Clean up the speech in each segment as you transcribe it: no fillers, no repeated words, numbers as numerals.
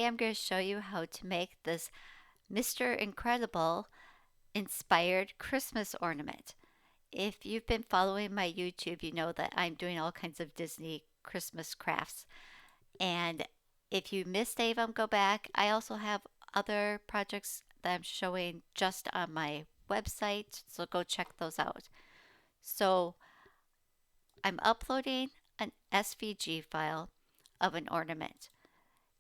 I'm going to show you how to make this Mr. Incredible inspired Christmas ornament. If you've been following my YouTube, you know that I'm doing all kinds of Disney Christmas crafts. And if you missed any of them, go back. I also have other projects that I'm showing just on my website, so go check those out. So I'm uploading an SVG file of an ornament.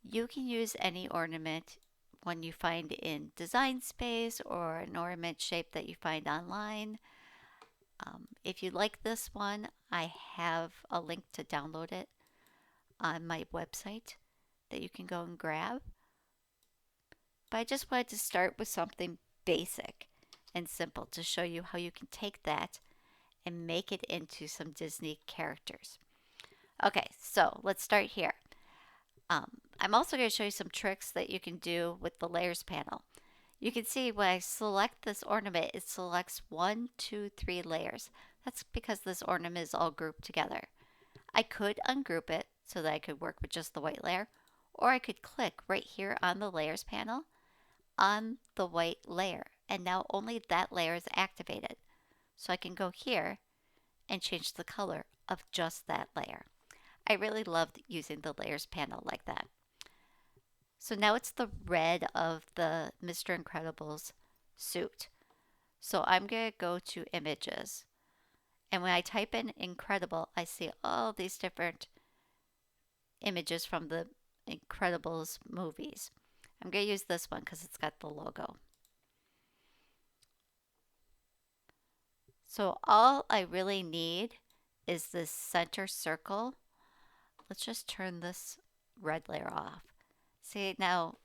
You can use any ornament one you find in Design Space or an ornament shape that you find online. If you like this one, I have a link to download it on my website that you can go and grab. But I just wanted to start with something basic and simple to show you how you can take that and make it into some Disney characters. Okay, so let's start here. I'm also going to show you some tricks that you can do with the layers panel. You can see when I select this ornament, it selects 1, 2, 3 layers. That's because this ornament is all grouped together. I could ungroup it so that I could work with just the white layer, or I could click right here on the layers panel on the white layer, and now only that layer is activated. So I can go here and change the color of just that layer. I really loved using the layers panel like that. So now it's the red of the Mr. Incredible's suit. So I'm going to go to images. And when I type in Incredible, I see all these different images from the Incredibles movies. I'm going to use this one because it's got the logo. So all I really need is this center circle. Let's just turn this red layer off. See, now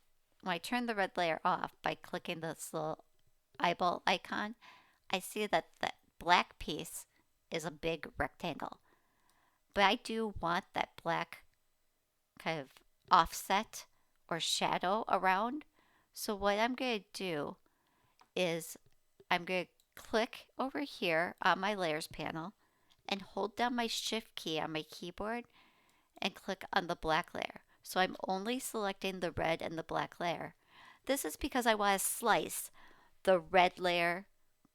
when I turn the red layer off by clicking this little eyeball icon, I see that the black piece is a big rectangle. But I do want that black kind of offset or shadow around. So what I'm going to do is I'm going to click over here on my layers panel and hold down my shift key on my keyboard and click on the black layer. So I'm only selecting the red and the black layer. This is because I want to slice the red layer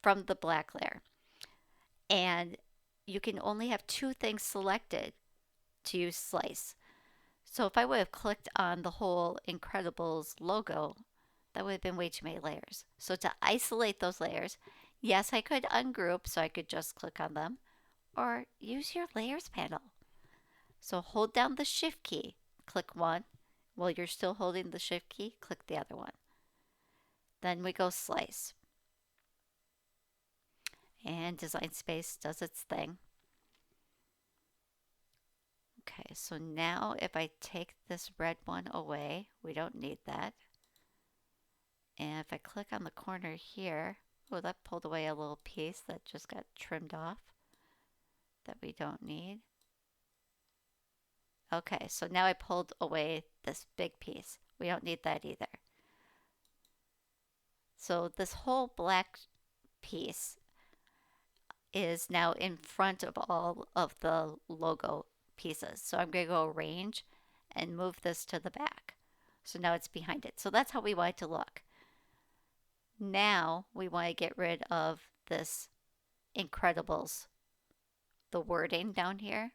from the black layer. And you can only have 2 things selected to use slice. So if I would have clicked on the whole Incredibles logo, that would have been way too many layers. So to isolate those layers, yes, I could ungroup, so I could just click on them, or use your layers panel. So hold down the shift key, click one. While you're still holding the shift key, click the other one. Then we go slice. And Design Space does its thing. Okay, so now if I take this red one away, we don't need that. And if I click on the corner here, oh, that pulled away a little piece that just got trimmed off that we don't need. Okay, so now I pulled away this big piece. We don't need that either. So this whole black piece is now in front of all of the logo pieces. So I'm going to go arrange and move this to the back. So now it's behind it. So that's how we want it to look. Now we want to get rid of this Incredibles, the wording down here.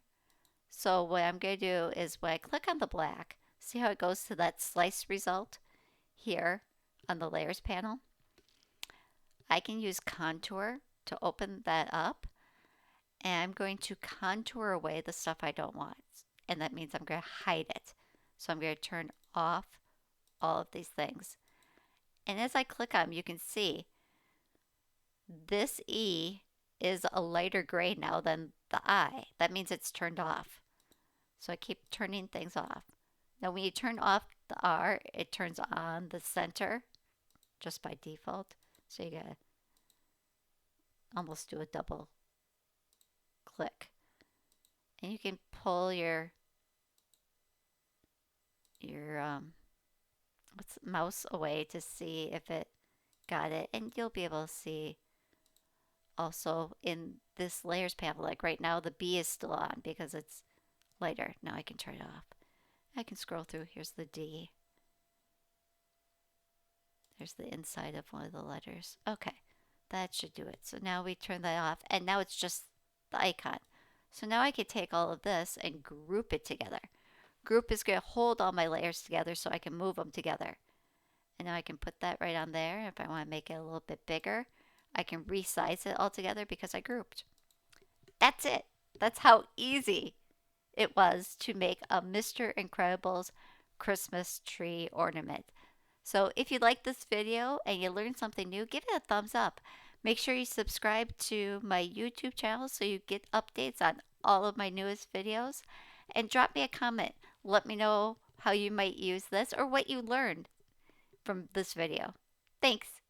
So what I'm going to do is when I click on the black, see how it goes to that slice result here on the layers panel? I can use contour to open that up, and I'm going to contour away the stuff I don't want. And that means I'm going to hide it. So I'm going to turn off all of these things. And as I click on them, you can see this E is a lighter gray now than the I. That means it's turned off. So I keep turning things off. Now when you turn off the R, it turns on the center just by default. So you gotta almost do a double click. And you can pull your mouse away to see if it got it. And you'll be able to see also in this layers panel, like right now the B is still on because it's lighter. Now I can turn it off. I can scroll through. Here's the D. there's the inside of one of the letters. Okay, that should do it. So now we turn that off, and now it's just the icon. So now I can take all of this and group it together. Group is going to hold all my layers together so I can move them together. And now I can put that right on there. If I want to make it a little bit bigger, I can resize it all together because I grouped. That's it. That's how easy it was to make a Mr. Incredible's Christmas tree ornament. So if you like this video and you learned something new, give it a thumbs up. Make sure you subscribe to my YouTube channel so you get updates on all of my newest videos. And drop me a comment. Let me know how you might use this or what you learned from this video. Thanks.